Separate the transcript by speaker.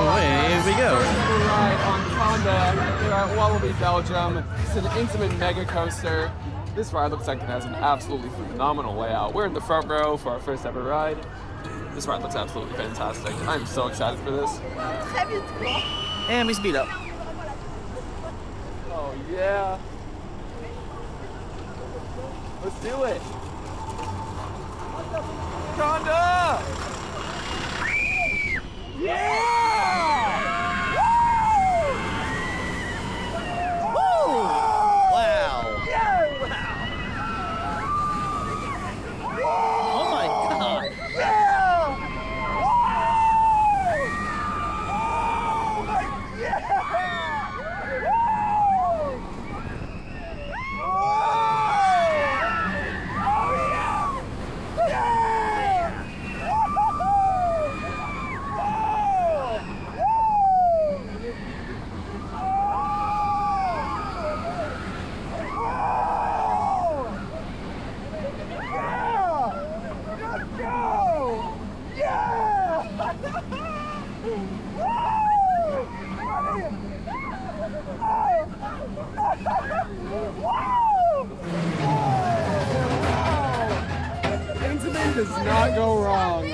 Speaker 1: away we go.
Speaker 2: First ever ride on Kondaa here at Walibi Belgium. It's an Intamin mega coaster. This ride looks like it has an absolutely phenomenal layout. We're in the front row for our first ever ride. This ride looks absolutely fantastic. I'm so excited for this.
Speaker 1: And we speed up.
Speaker 2: Oh yeah. Let's do it. Kondaa! Yeah!
Speaker 1: Woo! Wow. Oh my god.
Speaker 2: Intamin does not go wrong.